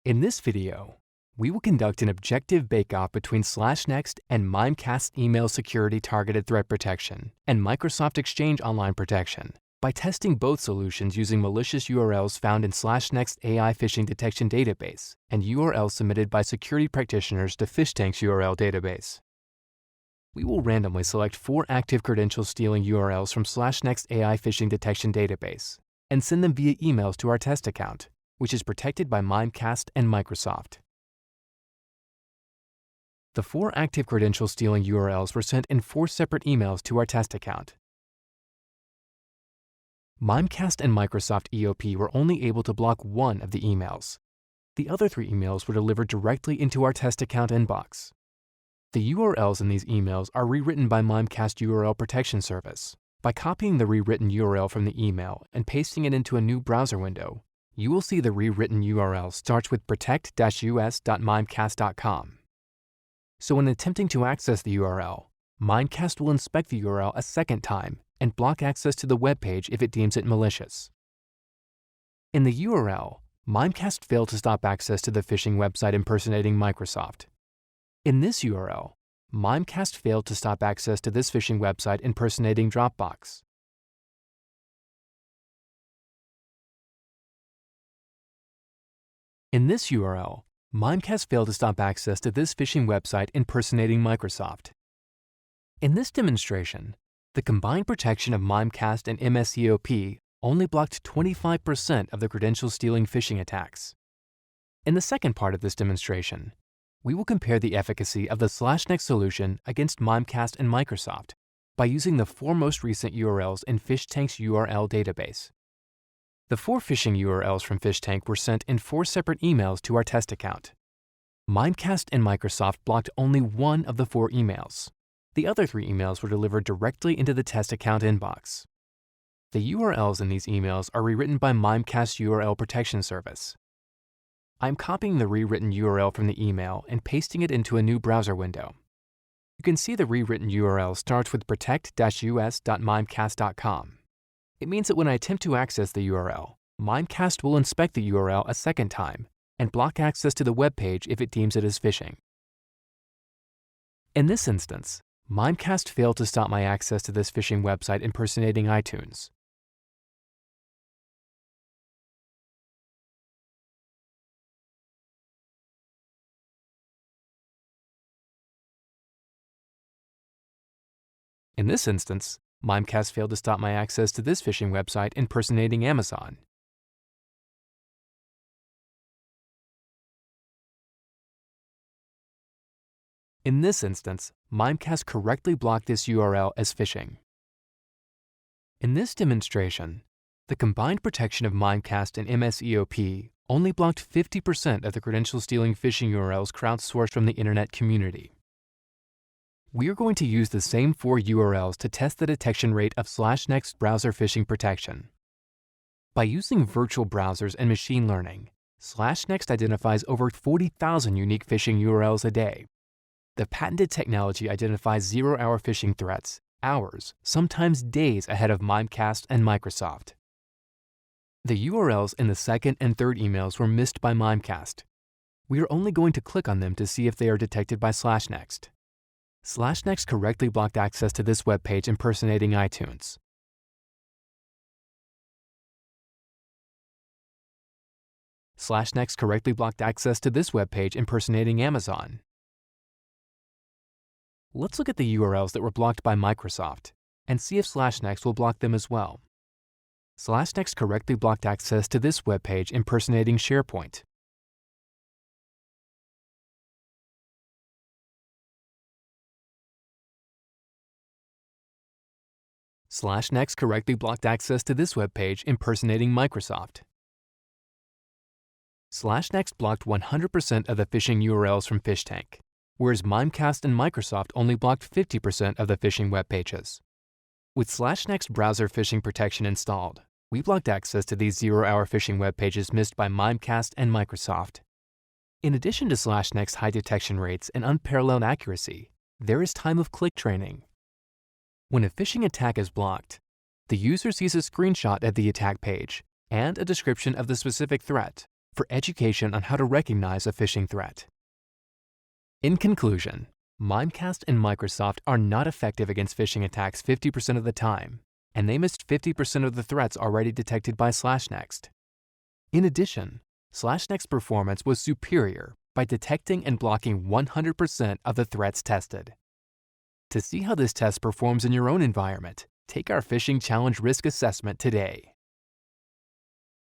In this video, we will conduct an objective bake-off between SlashNext and Mimecast email security targeted threat protection and Microsoft Exchange online protection by testing both solutions using malicious URLs found in SlashNext AI phishing detection database and URLs submitted by security practitioners to PhishTank's URL database. We will randomly select 4 active credential stealing URLs from SlashNext AI phishing detection database and send them via emails to our test account, which is protected by Mimecast and Microsoft. The 4 active credential stealing URLs were sent in 4 separate emails to our test account. Mimecast and Microsoft EOP were only able to block 1 of the emails. The other 3 emails were delivered directly into our test account inbox. The URLs in these emails are rewritten by Mimecast URL Protection Service. By copying the rewritten URL from the email and pasting it into a new browser window, you will see the rewritten URL starts with protect-us.mimecast.com. So when attempting to access the URL, Mimecast will inspect the URL a second time and block access to the web page if it deems it malicious. In the URL, Mimecast failed to stop access to the phishing website impersonating Microsoft. In this URL, Mimecast failed to stop access to this phishing website impersonating Dropbox. In this URL, Mimecast failed to stop access to this phishing website impersonating Microsoft. In this demonstration, the combined protection of Mimecast and MSEOP only blocked 25% of the credential stealing phishing attacks. In the second part of this demonstration, we will compare the efficacy of the SlashNext solution against Mimecast and Microsoft by using the 4 most recent URLs in PhishTank's URL database. The 4 phishing URLs from PhishTank were sent in 4 separate emails to our test account. Mimecast and Microsoft blocked only 1 of the 4 emails. The other 3 emails were delivered directly into the test account inbox. The URLs in these emails are rewritten by Mimecast URL Protection Service. I'm copying the rewritten URL from the email and pasting it into a new browser window. You can see the rewritten URL starts with protect-us.mimecast.com. It means that when I attempt to access the URL, Mimecast will inspect the URL a second time and block access to the web page if it deems it is phishing. In this instance, Mimecast failed to stop my access to this phishing website impersonating iTunes. In this instance, Mimecast failed to stop my access to this phishing website impersonating Amazon. In this instance, Mimecast correctly blocked this URL as phishing. In this demonstration, the combined protection of Mimecast and MSEOP only blocked 50% of the credential stealing phishing URLs crowdsourced from the internet community. We are going to use the same 4 URLs to test the detection rate of SlashNext browser phishing protection. By using virtual browsers and machine learning, SlashNext identifies over 40,000 unique phishing URLs a day. The patented technology identifies zero-hour phishing threats, hours, sometimes days ahead of Mimecast and Microsoft. The URLs in the second and third emails were missed by Mimecast. We are only going to click on them to see if they are detected by SlashNext. SlashNext correctly blocked access to this web page impersonating iTunes. SlashNext correctly blocked access to this web page impersonating Amazon. Let's look at the URLs that were blocked by Microsoft and see if SlashNext will block them as well. SlashNext correctly blocked access to this web page impersonating SharePoint. SlashNext correctly blocked access to this web page impersonating Microsoft. SlashNext blocked 100% of the phishing URLs from PhishTank, whereas Mimecast and Microsoft only blocked 50% of the phishing web pages. With SlashNext browser phishing protection installed, we blocked access to these zero-hour phishing web pages missed by Mimecast and Microsoft. In addition to SlashNext's high detection rates and unparalleled accuracy, there is time-of-click training. When a phishing attack is blocked, the user sees a screenshot of the attack page and a description of the specific threat, for education on how to recognize a phishing threat. In conclusion, Mimecast and Microsoft are not effective against phishing attacks 50% of the time, and they missed 50% of the threats already detected by SlashNext. In addition, SlashNext's performance was superior by detecting and blocking 100% of the threats tested. To see how this test performs in your own environment, take our Phishing Challenge Risk Assessment today.